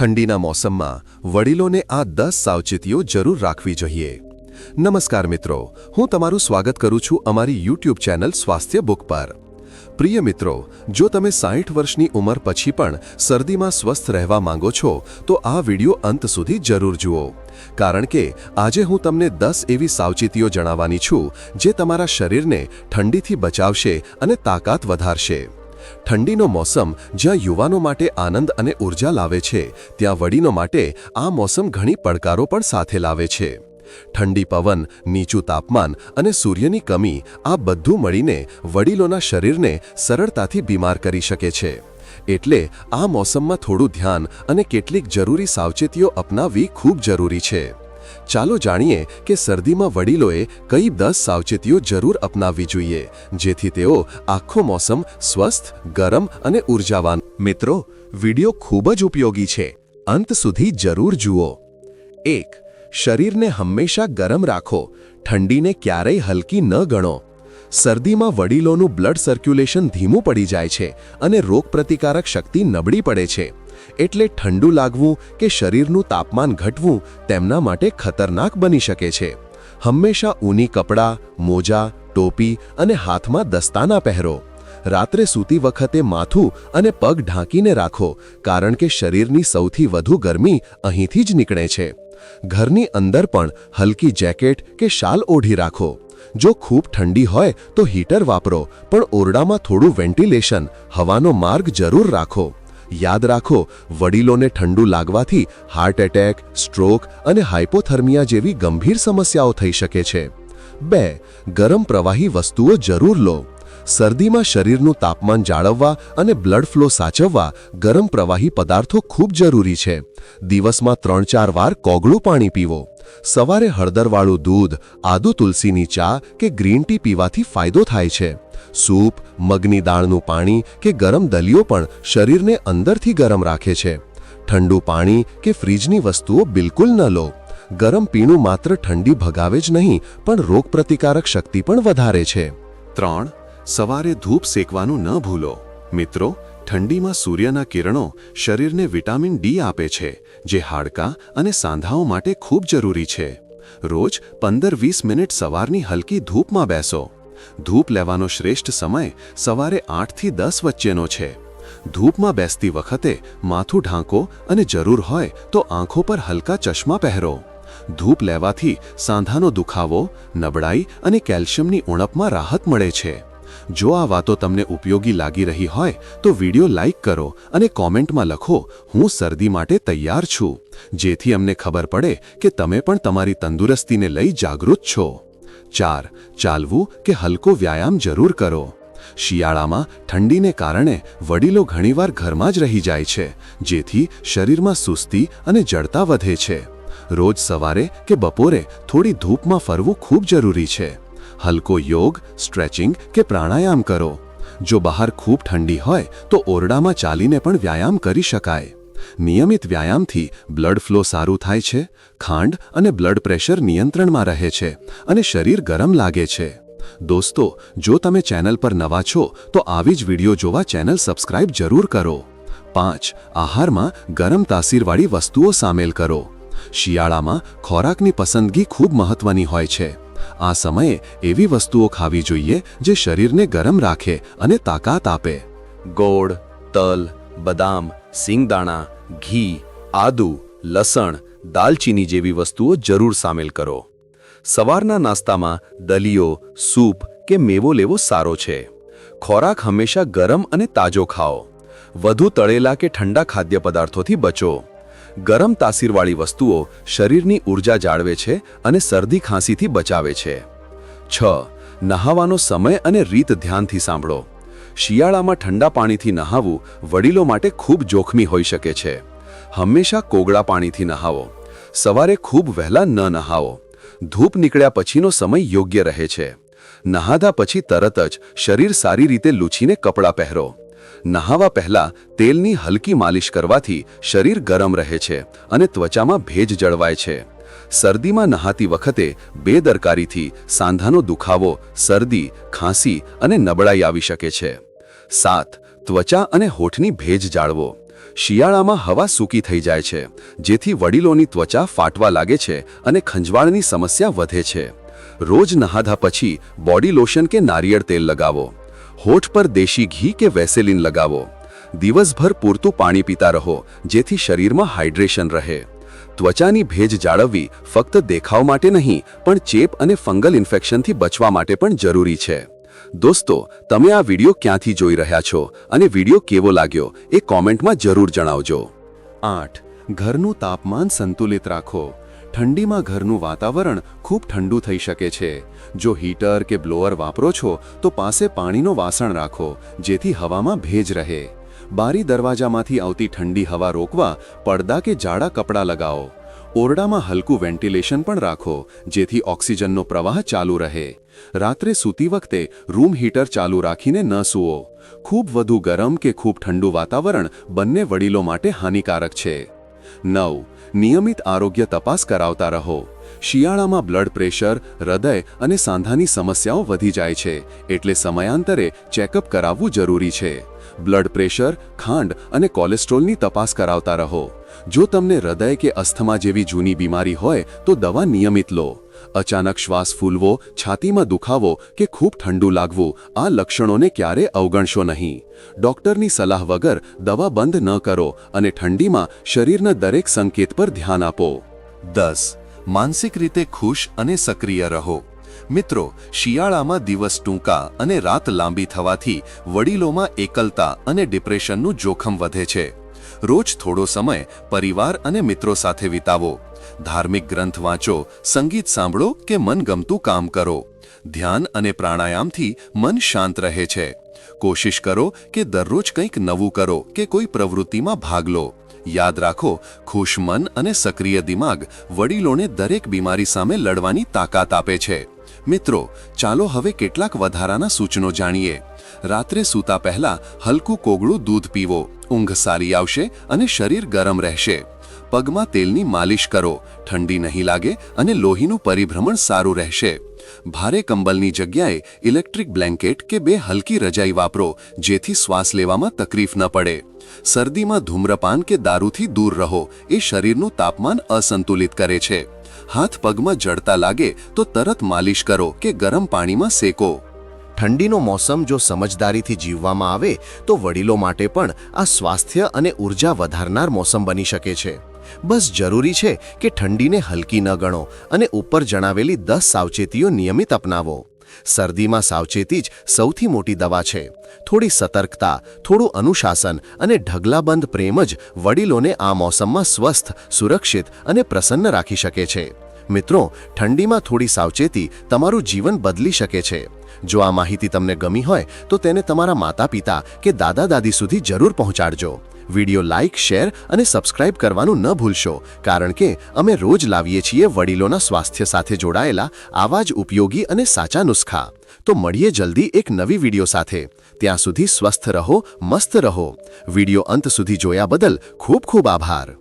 ઠંડીના મોસમમાં વડીલોને આ 10 સાવચેતીઓ જરૂર રાખવી જોઈએ। નમસ્કાર મિત્રો, હું તમારું સ્વાગત કરું છું અમારી YouTube ચેનલ સ્વાસ્થ્ય બુક પર। પ્રિય મિત્રો, જો તમે 60 વર્ષની ઉંમર પછી પણ શરદીમાં સ્વસ્થ રહેવા માંગો છો તો આ વિડિયો અંત સુધી જરૂર જુઓ, કારણ કે આજે હું તમને 10 એવી સાવચેતીઓ જણાવવાની છું જે તમારા શરીરને ઠંડીથી બચાવશે અને તાકાત વધારશે। ઠંડીનો મોસમ જ્યાં યુવાનો માટે આનંદ અને ઉર્જા લાવે છે, ત્યાં વડીલો માટે આ મોસમ ઘણી પડકારો પણ સાથે લાવે છે। ઠંડી પવન, નીચું તાપમાન અને સૂર્યની કમી આ બધું મળીને વડીલોના શરીરને સરળતાથી બીમાર કરી શકે છે। એટલે આ મોસમમાં થોડું ધ્યાન અને કેટલીક જરૂરી સાવચેતીઓ અપનાવવી ખૂબ જરૂરી છે। ચાલો જાણીએ કે શરદીમાં વડીલોએ કઈ 10 સાવચેતીઓ જરૂર અપનાવવી જોઈએ, જેથી તેઓ આખો મોસમ સ્વસ્થ, ગરમ અને ઉર્જાવાન। મિત્રો, વિડિયો ખૂબ જ ઉપયોગી છે, અંત સુધી જરૂર જુઓ। 1. શરીરને હંમેશા ગરમ રાખો, ઠંડીને ક્યારેય હલકી ન ગણો। શરદીમાં વડીલોનું બ્લડ સર્ક્યુલેશન ધીમું પડી જાય છે અને રોગપ્રતિકારક શક્તિ નબળી પડે છે, એટલે ઠંડુ લાગવું કે શરીરનું તાપમાન ઘટવું તેમના માટે ખતરનાક બની શકે છે। હંમેશા ઊની કપડાં, મોજા, ટોપી અને હાથમાં દસ્તાના પહેરો। રાત્રે સૂતી વખતે માથું અને પગ ઢાંકીને રાખો, કારણ કે શરીરની સૌથી વધુ ગરમી અહીંથી જ નીકળે છે। ઘરની અંદર પણ હલકી જેકેટ કે શાલ ઓઢી રાખો। જો ખૂબ ઠંડી હોય તો હીટર વાપરો, પણ ઓરડામાં થોડું વેન્ટિલેશન, હવાનો માર્ગ જરૂર રાખો। યાદ રાખો, વડીલોને ઠંડુ લાગવાથી હાર્ટ એટેક, સ્ટ્રોક અને હાઇપોથર્મિયા જેવી ગંભીર સમસ્યાઓ થઈ શકે છે। 2. ગરમ પ્રવાહી વસ્તુઓ જરૂર લો। શરદીમાં શરીરનું તાપમાન જાળવવા અને બ્લડ ફ્લો સાચવવા ગરમ પ્રવાહી પદાર્થો ખૂબ જરૂરી છે। દિવસમાં 3-4 વાર કોગળું પાણી પીવો। સવારે હળદરવાળું દૂધ, આદુ તુલસીની ચા કે ગ્રીન ટી પીવાથી ફાયદો થાય છે। સૂપ, મગની દાળનું પાણી કે ગરમ દલિયો પણ શરીરને અંદરથી ગરમ રાખે છે। ઠંડુ પાણી કે ફ્રીજની વસ્તુઓ બિલકુલ ન લો। ગરમ પીણું માત્ર ઠંડી ભગાવે જ નહીં, પણ રોગપ્રતિકારક શક્તિ પણ વધારે છે। 3. સવારે ધૂપ સેકવાનું ન ભૂલો। મિત્રો, ઠંડીમાં સૂર્યના કિરણો શરીરને વિટામિન ડી આપે છે, જે હાડકાં અને સાંધાઓ માટે ખૂબ જરૂરી છે। રોજ 15-20 મિનિટ સવારની હલકી ધૂપમાં બેસો। ધૂપ લેવાનો શ્રેષ્ઠ સમય સવારે 8 થી 10 વચ્ચેનો છે। ધૂપમાં બેસતી વખતે માથું ઢાંકો અને જરૂર હોય તો આંખો પર હલકા ચશ્મા પહેરો। ધૂપ લેવાથી સાંધાનો દુખાવો, નબળાઈ અને કેલ્શિયમની ઉણપમાં રાહત મળે છે। જો આ વાતો તમને ઉપયોગી લાગી રહી હોય તો વિડિયો લાઇક કરો અને કોમેન્ટમાં લખો, હું શરદી માટે તૈયાર છું, જેથી અમને ખબર પડે કે તમે પણ તમારી તંદુરસ્તીને લઈ જાગૃત છો। 4. ચાલવું કે હલકો વ્યાયામ જરૂર કરો। શિયાળામાં ઠંડીને કારણે વડીલો ઘણીવાર ઘરમાં જ રહી જાય છે, જેથી શરીરમાં સુસ્તી અને જડતા વધે છે। રોજ સવારે કે બપોરે થોડી ધૂપમાં ફરવું ખૂબ જરૂરી છે। હલકો યોગ, સ્ટ્રેચિંગ કે પ્રાણાયામ કરો। જો બહાર ખૂબ ઠંડી હોય તો ઓરડામાં ચાલીને પણ વ્યાયામ કરી શકાય। નિયમિત વ્યાયામથી બ્લડ ફ્લો સારું થાય છે, ખાંડ અને બ્લડ પ્રેશર નિયંત્રણમાં રહે છે અને શરીર ગરમ લાગે છે। દોસ્તો, જો તમે ચેનલ પર નવા છો તો આવી જ વિડિયો જોવા ચેનલ સબસ્ક્રાઇબ જરૂર કરો। 5. આહારમાં ગરમ તાસીરવાળી વસ્તુઓ સામેલ કરો। શિયાળામાં ખોરાકની પસંદગી ખૂબ મહત્વની હોય છે। આ સમયે એવી વસ્તુઓ ખાવી જોઈએ જે શરીરને ગરમ રાખે અને તાકાત આપે। ગોળ, તલ, બદામ, સિંગદાણા, ઘી, આદુ, લસણ, દાલચીની જેવી વસ્તુઓ જરૂર સામેલ કરો। સવારના નાસ્તામાં દલિયો, સૂપ કે મેવો લેવો સારો છે। ખોરાક હંમેશા ગરમ અને તાજો ખાઓ। વધુ તળેલા કે ઠંડા ખાદ્ય પદાર્થોથી બચો। ગરમ તાસીરવાળી વસ્તુઓ શરીરની ઊર્જા જાળવે છે અને શરદી ખાંસીથી બચાવે છે। 6. નહાવાનો સમય અને રીત ધ્યાનથી સાંભળો। શિયાળામાં ઠંડા પાણીથી નહાવું વડીલો માટે ખૂબ જોખમી હોઈ શકે છે। હંમેશા કોગળા પાણીથી નહાવો। સવારે ખૂબ વહેલા ન નહાવો। ધૂપ નીકળ્યા પછીનો સમય યોગ્ય રહે છે। નહાધા પછી તરત જ શરીર સારી રીતે લૂછીને કપડાં પહેરો। નહાવા પહેલા તેલની હલકી માલિશ કરવાથી શરીર ગરમ રહે છે અને ત્વચામાં ભેજ જળવાય છે। શરદીમાં નહાતી વખતે બેદરકારીથી સાંધાનો દુખાવો, શરદી, ખાંસી અને નબળાઈ આવી શકે છે। 7. ત્વચા અને હોઠની ભેજ જાળવો। શિયાળામાં હવા સૂકી થઈ જાય છે, જેથી વડીલોની ત્વચા ફાટવા લાગે છે અને ખંજવાળની સમસ્યા વધે છે. રોજ નહાધા પછી બોડી લોશન કે નારિયેળ તેલ લગાવો. હોઠ પર દેશી ઘી કે વેસેલિન લગાવો. દિવસભર પૂરતું પાણી પીતા રહો, જેથી શરીરમાં હાઇડ્રેશન રહે. ત્વચાની ભેજ જાળવવી ફક્ત દેખાવ માટે નહીં, પણ ચેપ અને ફંગલ ઇન્ફેક્શનથી બચવા માટે પણ જરૂરી છે. દોસ્તો, તમે આ વિડિયો ક્યાંથી જોઈ રહ્યા છો અને વિડિયો કેવો લાગ્યો એ કોમેન્ટમાં જરૂર જણાવજો. 8. ઘરનું તાપમાન સંતુલિત રાખો. ઠંડીમાં ઘરનું વાતાવરણ ખૂબ ઠંડુ થઈ શકે છે. જો હીટર કે બ્લોઅર વાપરો છો તો પાસે પાણીનો વાસણ રાખો, જેથી હવામાં ભેજ રહે. બારી દરવાજામાંથી આવતી ઠંડી હવા રોકવા પડદા કે જાડા કપડાં લગાવો. ઓરડામાં હલકું વેન્ટિલેશન પણ રાખો, જેથી ઓક્સિજનનો પ્રવાહ ચાલુ રહે. રાત્રે સૂતી વખતે રૂમ હીટર ચાલુ રાખીને ન સૂવો. ખૂબ વધુ ગરમ કે ખૂબ ઠંડુ વાતાવરણ બંને વડીલો માટે હાનિકારક છે. 9. નિયમિત આરોગ્ય તપાસ કરાવતા રહો. શિયાળામાં બ્લડ પ્રેશર, હૃદય અને સાંધાની સમસ્યાઓ વધી જાય છે, એટલે સમયાંતરે ચેકઅપ કરાવવું જરૂરી છે. બ્લડ પ્રેશર, ખાંડ અને કોલેસ્ટ્રોલની તપાસ કરાવતા રહો. જો તમને હૃદય કે અસ્થમા જેવી જૂની બીમારી હોય તો દવા નિયમિત લો. અચાનક શ્વાસ ફૂલવો, છાતીમાં દુખાવો કે ખૂબ ઠંડુ લાગવું, આ લક્ષણોને ક્યારે અવગણશો નહીં. ડોક્ટરની સલાહ વગર દવા બંધ ન કરો અને ઠંડીમાં શરીરના દરેક સંકેત પર ધ્યાન આપો. 10. માનસિક રીતે ખુશ અને સક્રિય રહો. મિત્રો, શિયાળામાં દિવસ ટૂંકા અને રાત લાંબી થવાથી વડીલોમાં એકલતા અને ડિપ્રેશનનું જોખમ વધે છે. રોજ થોડો સમય પરિવાર અને મિત્રો સાથે વિતાવો. ધાર્મિક ગ્રંથ વાંચો, સંગીત સાંભળો કે મનગમતું કામ કરો. ધ્યાન અને પ્રાણાયામથી મન શાંત રહે છે. કોશિશ કરો કે દરરોજ કંઈક નવું કરો કે કોઈ પ્રવૃત્તિમાં ભાગ લો. યાદ રાખો, ખુશ મન અને સક્રિય દિમાગ વડીલોને દરેક બીમારી સામે લડવાની તાકાત આપે છે. મિત્રો, ચાલો હવે કેટલાક વધારાના સૂચનો જાણીએ. રાત્રે સૂતા પહેલા હલકું કોગળું દૂધ પીવો. ઊંઘ સારી આવશે અને શરીર ગરમ રહેશે. પગમાં તેલની માલિશ કરો. ઠંડી નહીં લાગે અને લોહીનું પરિભ્રમણ સારું રહેશે. ભારે કંબલની જગ્યાએ ઇલેક્ટ્રિક બ્લેન્કેટ કે 2 હલકી રજાઈ વાપરો, જેથી શ્વાસ લેવામાં તકલીફ ન પડે. શરદીમાં ધૂમ્રપાન કે દારૂથી દૂર રહો, એ શરીરનું તાપમાન અસંતુલિત કરે છે. હાથ પગમાં જડતા લાગે તો તરત માલિશ કરો કે ગરમ પાણીમાં શેકો. ઠંડીનો મોસમ જો સમજદારીથી જીવવામાં આવે તો વડીલો માટે પણ આ સ્વાસ્થ્ય અને ઉર્જા વધારનાર મોસમ બની શકે છે. બસ જરૂરી છે કે ઠંડીને હલકી ન ગણો અને ઉપર જણાવેલી 10 સાવચેતીઓ નિયમિત અપનાવો. શરદીમાં સાવચેતી જ સૌથી મોટી દવા છે. થોડી સતર્કતા, થોડું અનુશાસન અને ઢગલાબંધ પ્રેમ જ વડીલોને આ મોસમમાં સ્વસ્થ, સુરક્ષિત અને પ્રસન્ન રાખી શકે છે. મિત્રો, ઠંડીમાં થોડી સાવચેતી તમારું જીવન બદલી શકે છે. જો આ માહિતી તમને ગમી હોય તો તેને તમારા માતા-પિતા કે દાદા-દાદી સુધી જરૂર પહોંચાડજો. વિડિયો લાઇક, શેર અને સબસ્ક્રાઇબ કરવાનું ન ભૂલશો, કારણ કે અમે રોજ લાવીએ છીએ વડીલોના સ્વાસ્થ્ય સાથે જોડાયેલા આવા જ ઉપયોગી અને સાચા નુસ્ખા. તો મળીએ જલ્દી એક નવી વિડિયો સાથે. ત્યાં સુધી સ્વસ્થ રહો, મસ્ત રહો. વિડિયો અંત સુધી જોયા બદલ ખૂબ ખૂબ આભાર.